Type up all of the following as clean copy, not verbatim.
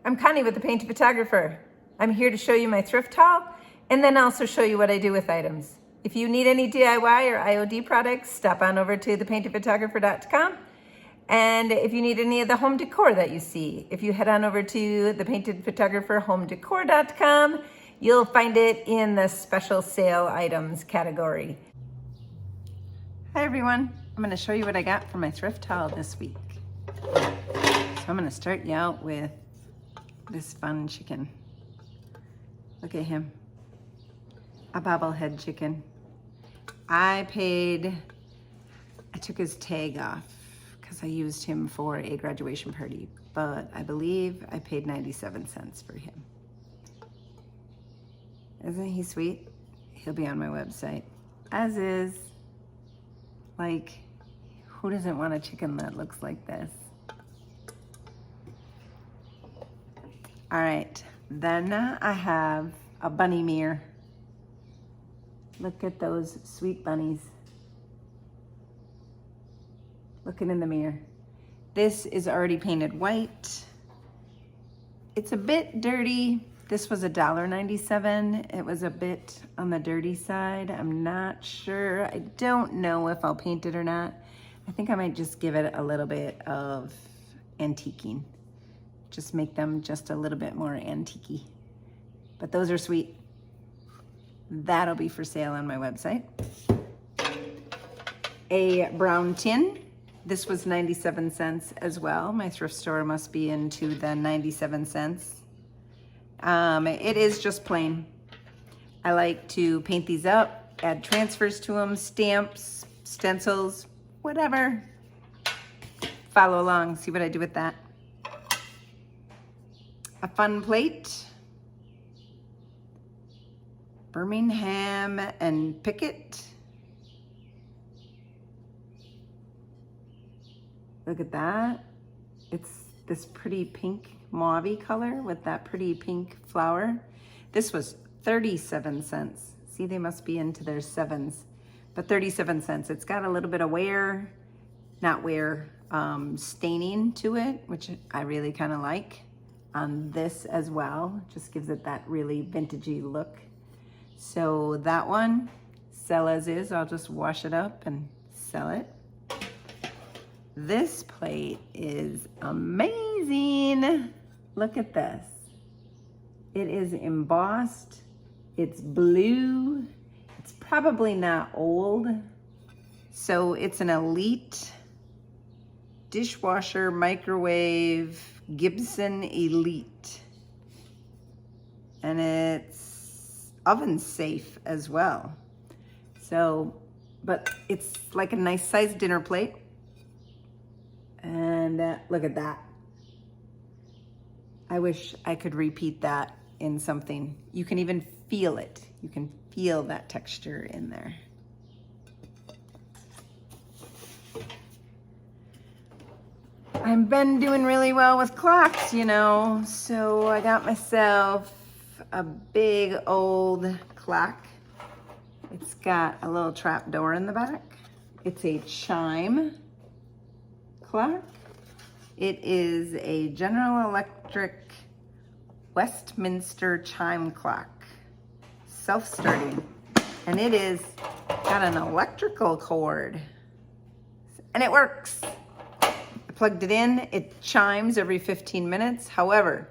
I'm Connie with the Painted Photographer. I'm here to show you my thrift haul and then also show you what I do with items. If you need any DIY or IOD products, stop on over to thepaintedphotographer.com. And if you need any of the home decor that you see, if you head on over to thepaintedphotographerhomedecor.com, you'll find it in the special sale items category. Hi everyone, I'm going to show you what I got for my thrift haul this week. So I'm going to start you out with this fun chicken. Look at him, a bobblehead chicken. I took his tag off because I used him for a graduation party, but I believe I paid 97 cents for him. Isn't he sweet? He'll be on my website, as is, like, who doesn't want a chicken that looks like this? All right, then I have a bunny mirror. Look at those sweet bunnies. Looking in the mirror. This is already painted white. It's a bit dirty. This was $1.97. It was a bit on the dirty side. I'm not sure. I don't know if I'll paint it or not. I think I might just give it a little bit of antiquing. Just make them just a little bit more antique-y. But those are sweet. That'll be for sale on my website. A brown tin. This was 97 cents as well. My thrift store must be into the 97 cents. It is just plain. I like to paint these up, add transfers to them, stamps, stencils, whatever. Follow along, see what I do with that. A fun plate. Birmingham and Pickett. Look at that. It's this pretty pink mauve color with that pretty pink flower. This was 37 cents. See, they must be into their sevens, but 37 cents. It's got a little bit of staining to it, which I really kind of like on this as well. Just gives it that really vintagey look. So that one, sell as is. I'll just wash it up and sell it. This plate is amazing. Look at this. It is embossed. It's blue. It's probably not old. So it's an elite dishwasher microwave Gibson Elite. And it's oven safe as well. So, but it's like a nice sized dinner plate. And look at that. I wish I could repeat that in something. You can even feel it. You can feel that texture in there. I've been doing really well with clocks, you know, so I got myself a big old clock. It's got a little trap door in the back. It's a chime clock. It is a General Electric Westminster chime clock, self-starting, and it is got an electrical cord, and it works. I plugged it in. It chimes every 15 minutes. However,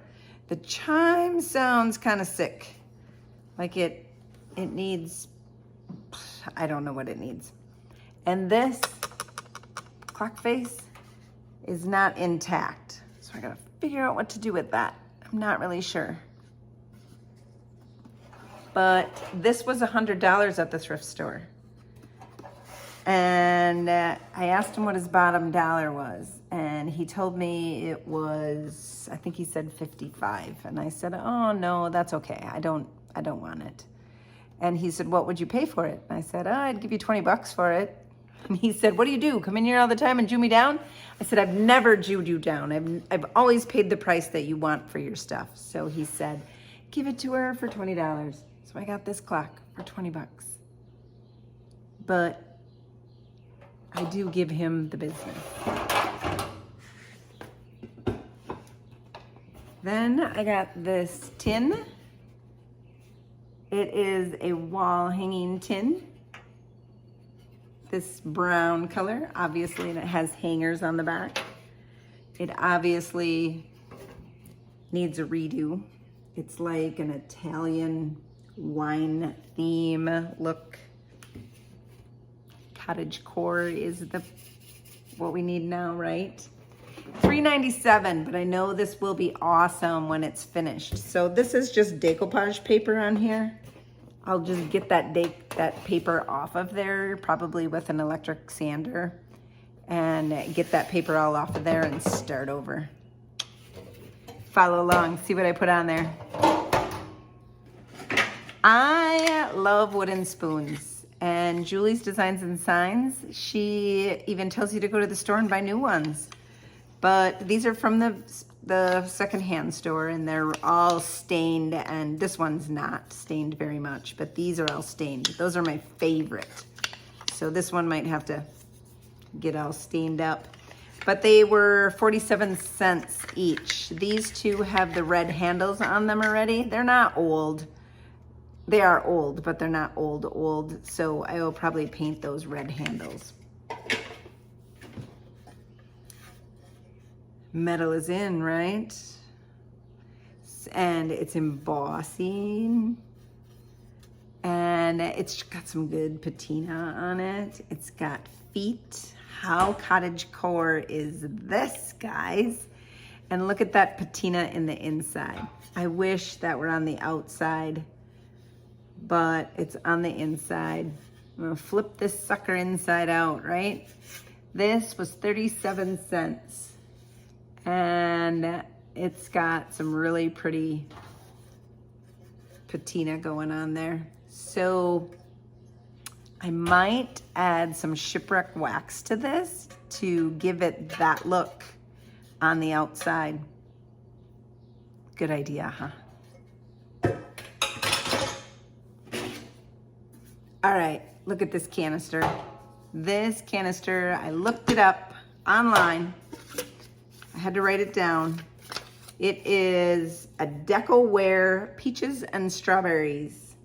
the chime sounds kind of sick, like it needs, I don't know what it needs. And this clock face is not intact. So I gotta figure out what to do with that. I'm not really sure. But this was $100 at the thrift store. And I asked him what his bottom dollar was. And he told me it was, I think he said 55. And I said, oh no, that's okay. I don't want it. And he said, what would you pay for it? And I said, oh, I'd give you 20 bucks for it. And he said, what do? Come in here all the time and Jew me down? I said, I've never Jewed you down. I've always paid the price that you want for your stuff. So he said, give it to her for $20. So I got this clock for 20 bucks. But I do give him the business. Then I got this tin. It is a wall hanging tin. This brown color, obviously, and it has hangers on the back. It obviously needs a redo. It's like an Italian wine theme look. Cottagecore is what we need now, right? $3.97, but I know this will be awesome when it's finished. So this is just decoupage paper on here. I'll just get that paper off of there, probably with an electric sander, and get that paper all off of there and start over. Follow along, see what I put on there. I love wooden spoons, and Julie's Designs and Signs, she even tells you to go to the store and buy new ones. But these are from the secondhand store, and they're all stained, and this one's not stained very much, but these are all stained. Those are my favorite. So this one might have to get all stained up. But they were 47 cents each. These two have the red handles on them already. They're not old. They are old, but they're not old. So I will probably paint those red handles. Metal is in, right? And it's embossing. And it's got some good patina on it. It's got feet. How Cottagecore is this, guys? And look at that patina in the inside. I wish that were on the outside, but it's on the inside. I'm gonna flip this sucker inside out, right? This was 37 cents. And it's got some really pretty patina going on there. So I might add some shipwreck wax to this to give it that look on the outside. Good idea, huh? All right, look at this canister. This canister, I looked it up online. I had to write it down. It is a Decoware Peaches and Strawberries.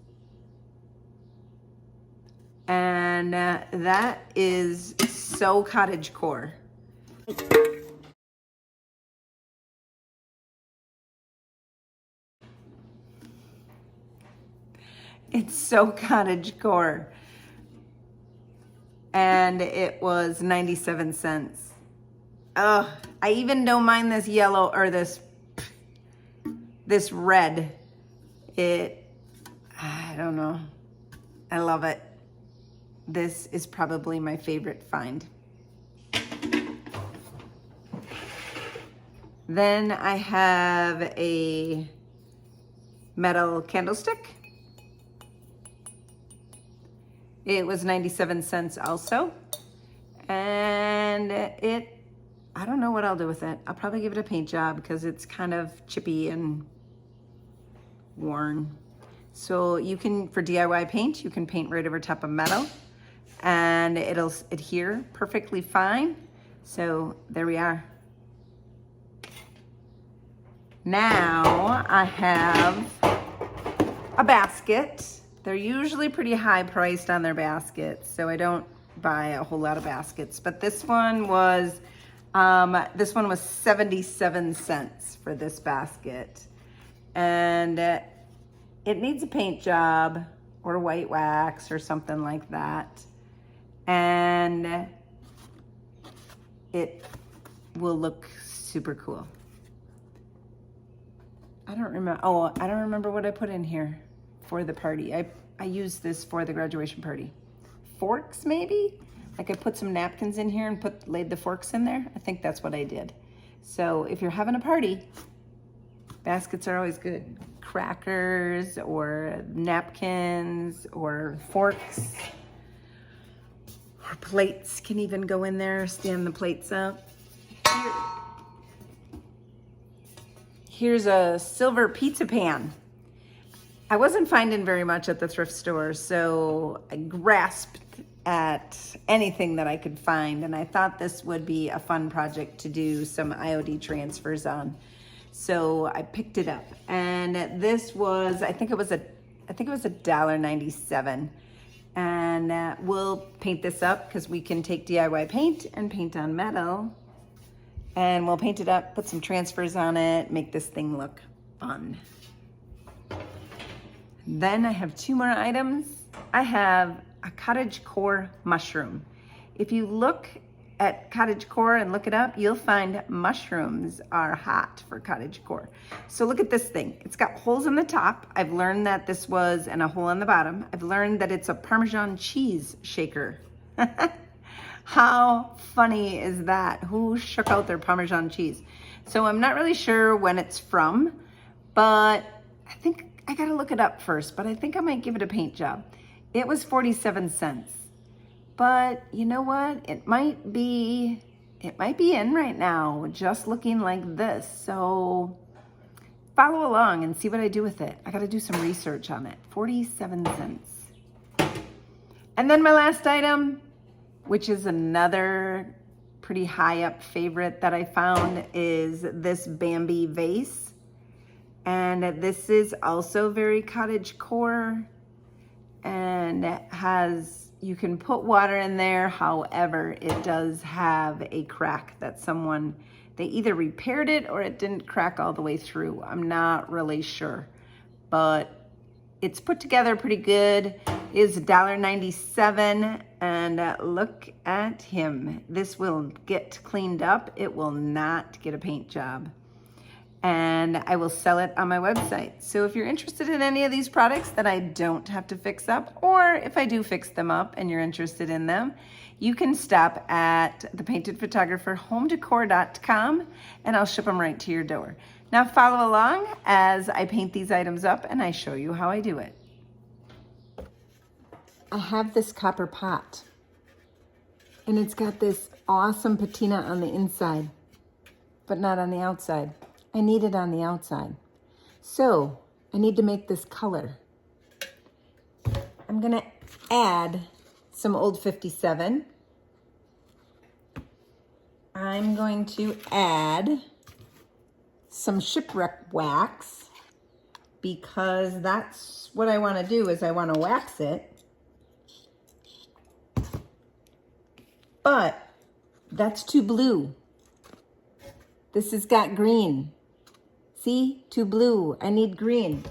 And that is so Cottagecore. It's so Cottagecore. And it was 97 cents. Oh, I even don't mind this yellow or this red. I don't know. I love it. This is probably my favorite find. Then I have a metal candlestick. It was 97 cents also. And I don't know what I'll do with it. I'll probably give it a paint job because it's kind of chippy and worn. So you can, for DIY paint, you can paint right over top of metal and it'll adhere perfectly fine. So there we are. Now I have a basket. They're usually pretty high priced on their baskets, so I don't buy a whole lot of baskets, but this one was 77 cents for this basket. And it needs a paint job or white wax or something like that. And it will look super cool. I don't remember what I put in here for the party. I used this for the graduation party. Forks, maybe? Like I put some napkins in here and laid the forks in there. I think that's what I did. So if you're having a party, baskets are always good. Crackers or napkins or forks or plates can even go in there. Stand the plates up. Here's a silver pizza pan. I wasn't finding very much at the thrift store, so I grasped at anything that I could find, and I thought this would be a fun project to do some IOD transfers on. So I picked it up, and this was, I think it was $1.97. And we'll paint this up because we can take DIY paint and paint on metal. And we'll paint it up, put some transfers on it, make this thing look fun. Then I have two more items. I have a Cottagecore mushroom. If you look at Cottagecore and look it up, you'll find mushrooms are hot for Cottagecore. So look at this thing. It's got holes in the top. I've learned that this was, and a hole on the bottom. I've learned that it's a Parmesan cheese shaker. How funny is that? Who shook out their Parmesan cheese? So I'm not really sure when it's from, but I think I gotta look it up first, but I think I might give it a paint job. It was 47 cents. But you know what? It might be in right now, just looking like this. So follow along and see what I do with it. I gotta do some research on it. 47 cents. And then my last item, which is another pretty high up favorite that I found, is this Bambi vase. And this is also very Cottagecore, and it has, you can put water in there. However, it does have a crack that they either repaired it or it didn't crack all the way through. I'm not really sure, but it's put together pretty good. It is $1.97, and look at him. This will get cleaned up. It will not get a paint job. And I will sell it on my website. So if you're interested in any of these products that I don't have to fix up, or if I do fix them up and you're interested in them, you can stop at the Painted Photographer homedecor.com and I'll ship them right to your door. Now follow along as I paint these items up and I show you how I do it. I have this copper pot, and it's got this awesome patina on the inside, but not on the outside. I need it on the outside. So I need to make this color. I'm gonna add some old 57. I'm going to add some shipwreck wax, because that's what I wanna do, is I wanna wax it. But that's too blue. This has got green. See, too blue, I need green.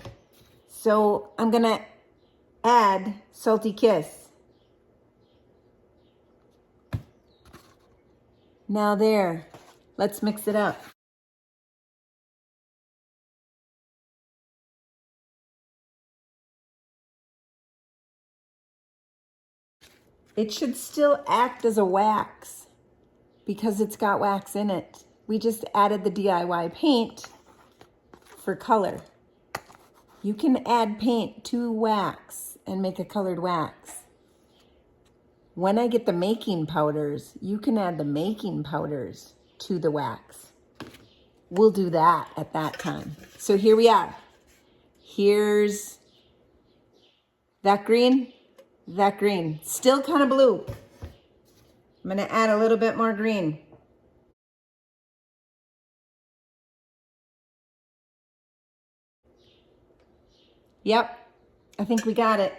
So I'm gonna add Salty Kiss. Now there, let's mix it up. It should still act as a wax because it's got wax in it. We just added the DIY paint for color. You can add paint to wax and make a colored wax. When I get the making powders, you can add the making powders to the wax. We'll do that at that time. So here we are. Here's that green, still kind of blue. I'm gonna add a little bit more green. Yep, I think we got it.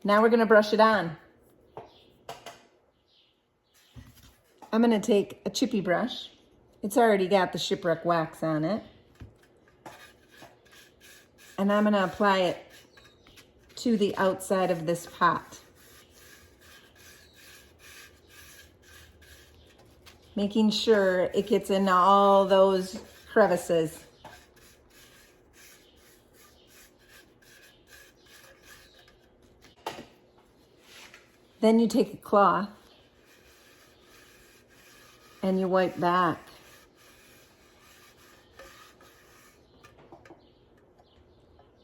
Now we're gonna brush it on. I'm gonna take a chippy brush. It's already got the shipwreck wax on it. And I'm gonna apply it to the outside of this pot. Making sure it gets in all those crevices. Then you take a cloth and you wipe back.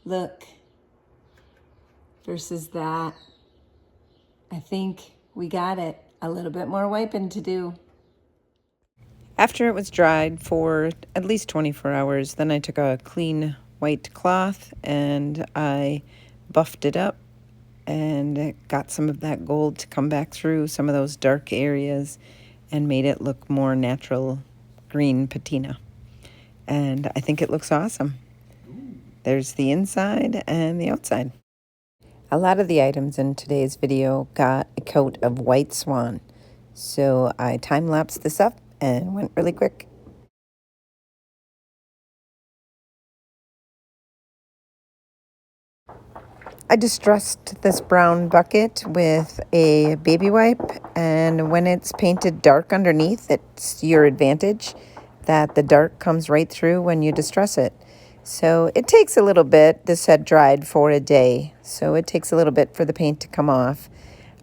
Look, versus that. I think we got it. A little bit more wiping to do. After it was dried for at least 24 hours, then I took a clean white cloth and I buffed it up and got some of that gold to come back through some of those dark areas and made it look more natural green patina. And I think it looks awesome. There's the inside and the outside. A lot of the items in today's video got a coat of white swan. So I time-lapsed this up and went really quick. I distressed this brown bucket with a baby wipe, and when it's painted dark underneath, it's your advantage that the dark comes right through when you distress it. So it takes a little bit. This had dried for a day, so it takes a little bit for the paint to come off,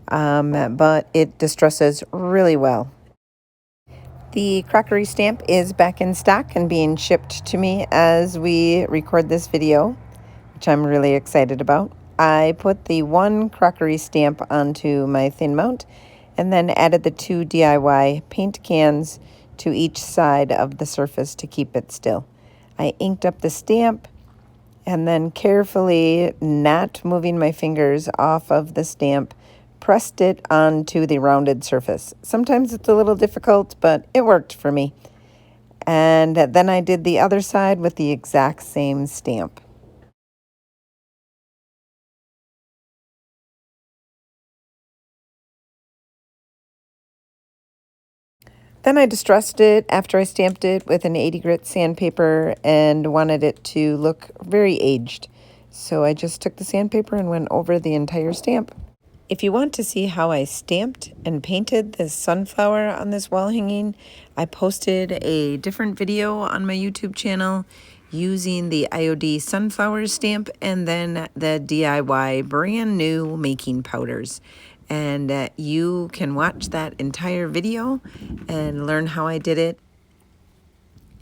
but it distresses really well. The crockery stamp is back in stock and being shipped to me as we record this video, which I'm really excited about. I put the one crockery stamp onto my thin mount and then added the 2 DIY paint cans to each side of the surface to keep it still. I inked up the stamp and then carefully, not moving my fingers off of the stamp, pressed it onto the rounded surface. Sometimes it's a little difficult, but it worked for me. And then I did the other side with the exact same stamp. Then I distressed it after I stamped it with an 80 grit sandpaper and wanted it to look very aged. So I just took the sandpaper and went over the entire stamp. If you want to see how I stamped and painted this sunflower on this wall hanging, I posted a different video on my YouTube channel using the IOD sunflower stamp and then the DIY brand new making powders. And you can watch that entire video and learn how I did it.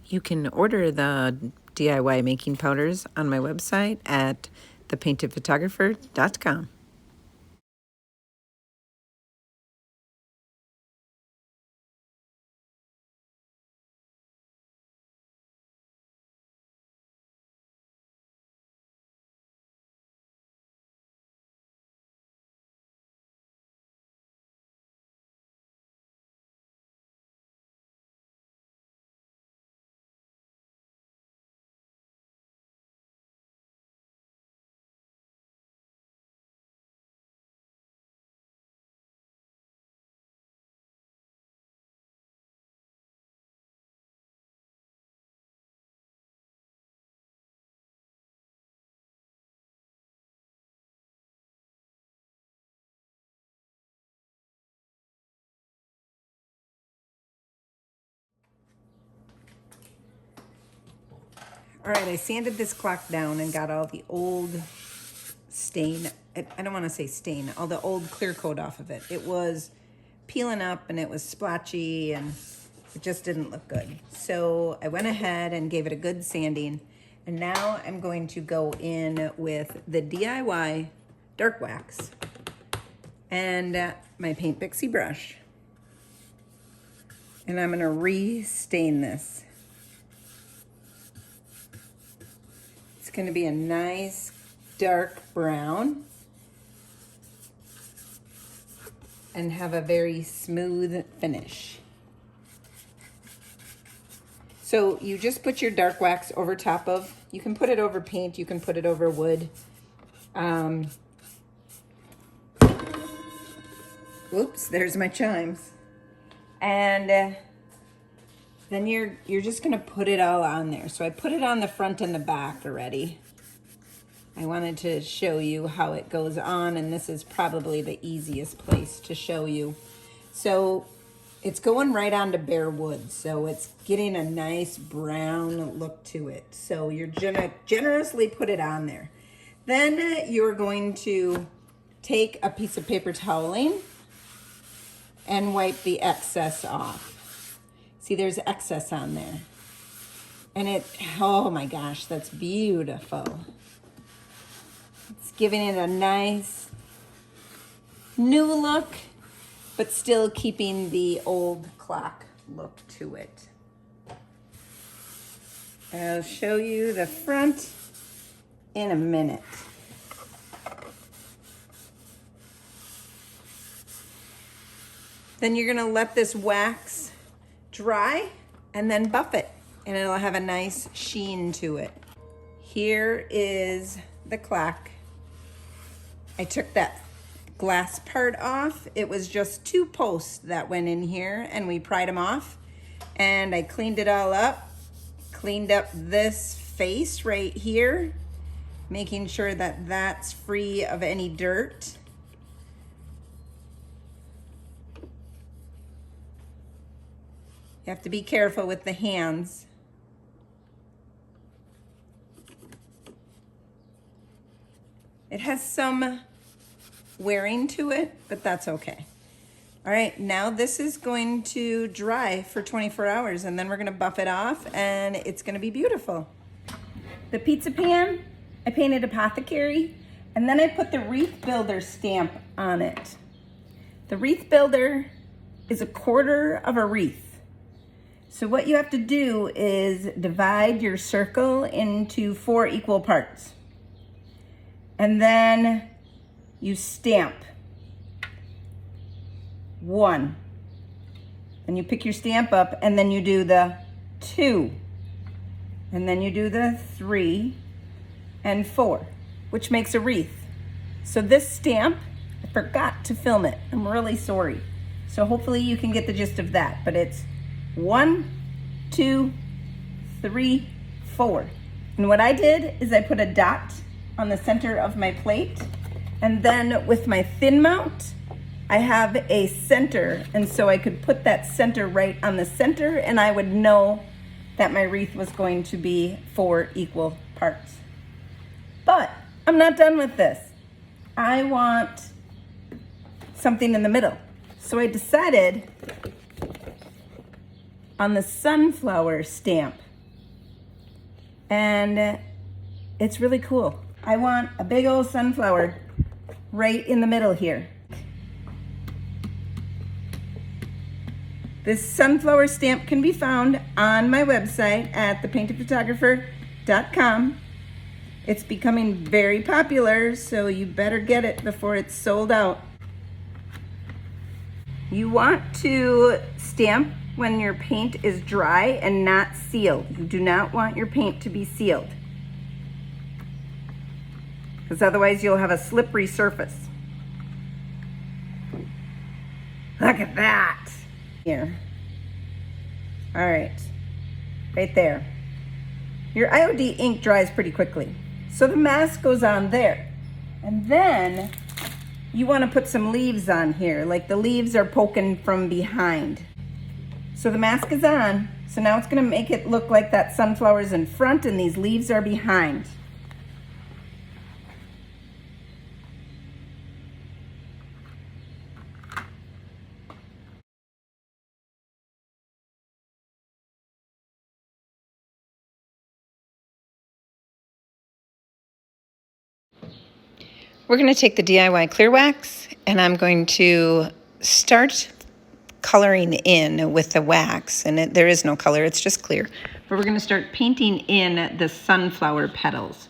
You can order the DIY making powders on my website at thepaintedphotographer.com. All right, I sanded this clock down and got all the old stain, I don't want to say stain, all the old clear coat off of it. It was peeling up and it was splotchy and it just didn't look good. So I went ahead and gave it a good sanding. And now I'm going to go in with the DIY dark wax and my Paint Pixie brush. And I'm gonna re-stain this. It's gonna be a nice dark brown and have a very smooth finish. So you just put your dark wax over top of, you can put it over paint, you can put it over wood. Oops, there's my chimes. And then you're just gonna put it all on there. So I put it on the front and the back already. I wanted to show you how it goes on, and this is probably the easiest place to show you. So it's going right onto bare wood, so it's getting a nice brown look to it. So you're gonna generously put it on there. Then you're going to take a piece of paper toweling and wipe the excess off. See, there's excess on there. And it, oh my gosh, that's beautiful. It's giving it a nice new look, but still keeping the old clock look to it. I'll show you the front in a minute. Then you're gonna let this wax dry and then buff it, and it'll have a nice sheen to it. Here is the clock. I took that glass part off. It was just 2 posts that went in here, and we pried them off, and I cleaned it all up, cleaned up this face right here, making sure that that's free of any dirt. You have to be careful with the hands. It has some wearing to it, but that's okay. All right, now this is going to dry for 24 hours, and then we're gonna buff it off, and it's gonna be beautiful. The pizza pan, I painted apothecary, and then I put the wreath builder stamp on it. The wreath builder is 1/4 of a wreath. So what you have to do is divide your circle into 4 equal parts. And then you stamp 1. Then you pick your stamp up, and then you do the 2. And then you do the 3 and 4, which makes a wreath. So this stamp, I forgot to film it. I'm really sorry. So hopefully you can get the gist of that, but it's 1, 2, 3, 4. And what I did is I put a dot on the center of my plate, and then with my thin mount, I have a center, and so I could put that center right on the center, and I would know that my wreath was going to be 4 equal parts. But I'm not done with this. I want something in the middle. So I decided on the sunflower stamp, and it's really cool. I want a big old sunflower right in the middle here. This sunflower stamp can be found on my website at thepaintedphotographer.com. It's becoming very popular, so you better get it before it's sold out. You want to stamp when your paint is dry and not sealed. You do not want your paint to be sealed, because otherwise you'll have a slippery surface. Look at that. Here. All right, right there. Your IOD ink dries pretty quickly, so the mask goes on there. And then you want to put some leaves on here, like the leaves are poking from behind. So the mask is on, so now it's going to make it look like that sunflower's in front and these leaves are behind. We're going to take the DIY clear wax, and I'm going to start coloring in with the wax, and there is no color, it's just clear. But we're going to start painting in the sunflower petals,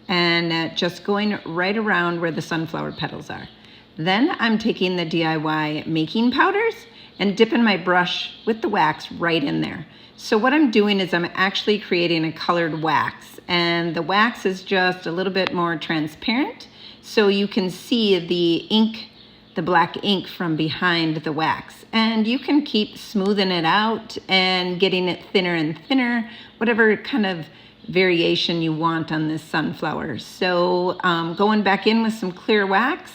and just going right around where the sunflower petals are. Then I'm taking the DIY making powders and dipping my brush with the wax right in there. So what I'm doing is I'm actually creating a colored wax, and the wax is just a little bit more transparent, so you can see the ink, the black ink from behind the wax. And you can keep smoothing it out and getting it thinner and thinner, whatever kind of variation you want on this sunflower. So going back in with some clear wax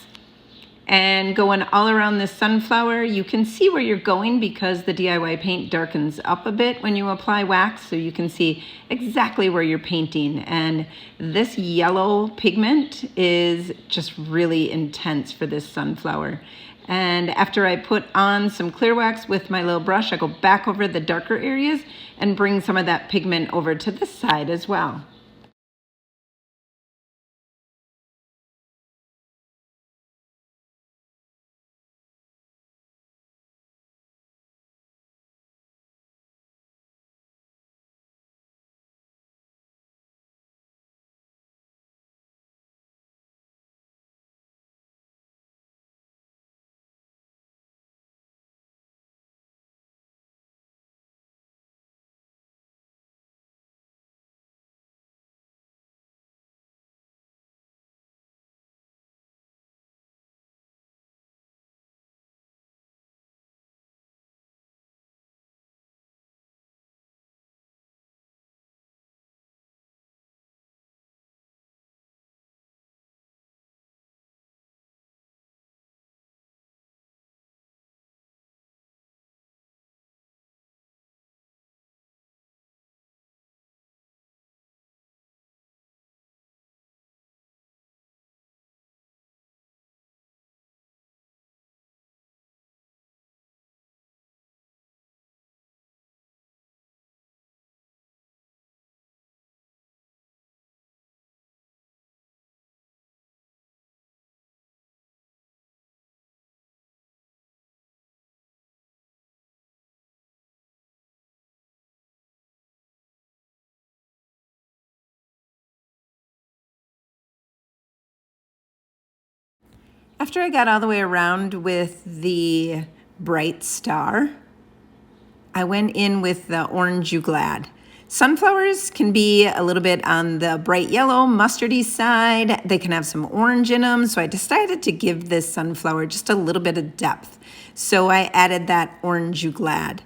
and going all around this sunflower. You can see where you're going because the DIY paint darkens up a bit when you apply wax, so you can see exactly where you're painting. And this yellow pigment is just really intense for this sunflower. And after I put on some clear wax with my little brush, I go back over the darker areas and bring some of that pigment over to this side as well. After I got all the way around with the bright star, I went in with the orange you glad. Sunflowers can be a little bit on the bright yellow, mustardy side. They can have some orange in them, so I decided to give this sunflower just a little bit of depth. So I added that orange you glad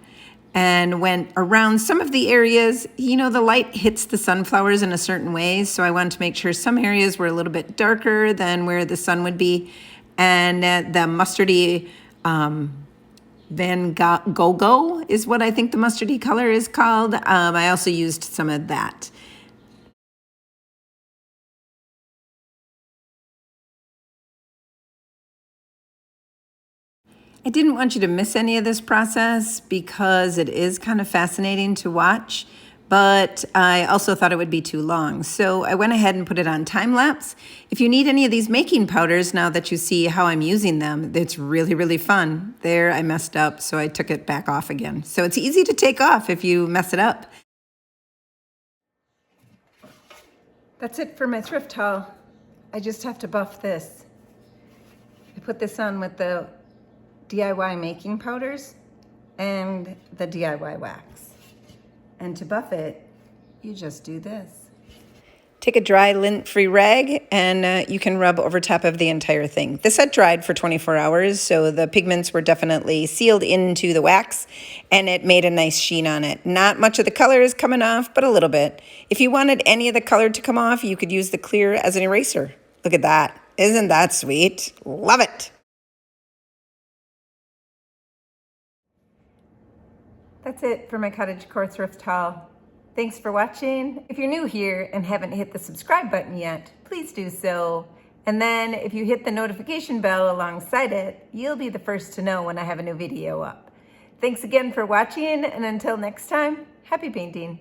and went around some of the areas. You know, the light hits the sunflowers in a certain way, so I wanted to make sure some areas were a little bit darker than where the sun would be. And the mustardy Van Gogh is what I think the mustardy color is called. I also used some of that. I didn't want you to miss any of this process because it is kind of fascinating to watch, but I also thought it would be too long. So I went ahead and put it on time lapse. If you need any of these making powders, now that you see how I'm using them, it's really, really fun. There, I messed up, so I took it back off again. So it's easy to take off if you mess it up. That's it for my thrift haul. I just have to buff this. I put this on with the DIY making powders and the DIY wax. And to buff it, you just do this. Take a dry lint-free rag and you can rub over top of the entire thing. This had dried for 24 hours, so the pigments were definitely sealed into the wax and it made a nice sheen on it. Not much of the color is coming off, but a little bit. If you wanted any of the color to come off, you could use the clear as an eraser. Look at that. Isn't that sweet? Love it. That's it for my Cottagecore Thrift haul. Thanks for watching. If you're new here and haven't hit the subscribe button yet, please do so. And then if you hit the notification bell alongside it, you'll be the first to know when I have a new video up. Thanks again for watching, and until next time, happy painting.